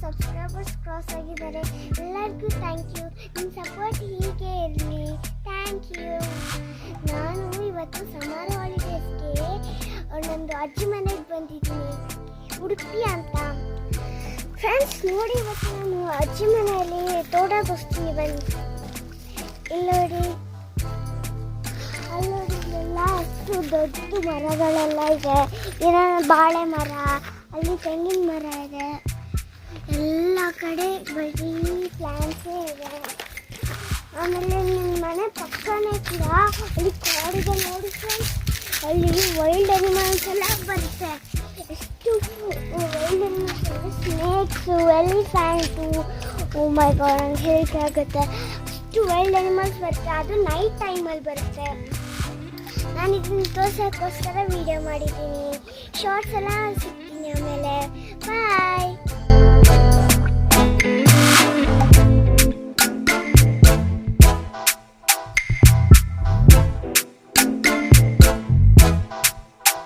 Subscribers cross ಆಗಿದ್ದಾರೆ. ಎಲ್ಲರಿಗೂ thank you. ನಿಮ್ಮ ಸಪೋರ್ಟ್ ಹೀಗೆ ಇರಲಿ. Thank you. ನಾನು ಇವತ್ತು ಸಮರ್ ಹಾಲಿಡೇಸ್ಗೆ ನಮ್ಮದು ಅಜ್ಜಿ ಮನೆಗೆ ಬಂದಿದ್ದೀನಿ, ಉಡುಪಿ ಅಂತ. ಫ್ರೆಂಡ್ಸ್ ನೋಡಿ, ಇವತ್ತು ನಾನು ಅಜ್ಜಿ ಮನೆಯಲ್ಲಿ ತೋಟಕ್ಕೆ ಹೋಗ್ತೀನಿ ಬನ್ನಿ. ಇಲ್ಲಿ ನೋಡಿ, ಅಲ್ಲಿ ಇಲ್ಲೆಲ್ಲ ಅಷ್ಟು ದೊಡ್ಡ ಮರಗಳೆಲ್ಲ ಇದೆ. ಏನೋ ಬಾಳೆ ಮರ, ಅಲ್ಲಿ ತೆಂಗಿನ ಮರ ಇದೆ, ಎಲ್ಲ ಕಡೆ ಬರೀ ಪ್ಲಾಂಟ್ಸೇ ಇದೆ. ಆಮೇಲೆ ನಿಮ್ಮ ಮನೆ ಪಕ್ಕನೇ ಕೂಡ ಅಲ್ಲಿ ಕಾಡಿಗೆ ನೋಡಿ ಫ್ರೆಂಡ್ಸ್, ಅಲ್ಲಿ ವೈಲ್ಡ್ ಅನಿಮಲ್ಸ್ ಎಲ್ಲ ಬರುತ್ತೆ. ಎಷ್ಟು ವೈಲ್ಡ್ ಅನಿಮಲ್ಸ್ ಅಂದರೆ ಸ್ನೇಕ್ಸು, ಎಲಿಫ್ಯಾಂಟು, ಓ ಮೈ ಗಾಡ್, ನಂಗೆ ಹೇಳಿಕೆ ಆಗುತ್ತೆ. ಅಷ್ಟು ವೈಲ್ಡ್ ಅನಿಮಲ್ಸ್ ಬರುತ್ತೆ. ಅದು ನೈಟ್ ಟೈಮಲ್ಲಿ ಬರುತ್ತೆ. ನಾನು ಇದನ್ನು ತೋರ್ಸೋಕ್ಕೋಸ್ಕರ ವೀಡಿಯೋ ಮಾಡಿದ್ದೀನಿ. ಶಾರ್ಟ್ಸ್ ಎಲ್ಲ ಸಿಗ್ತೀನಿ ಆಮೇಲೆ. ಬಾಯ್.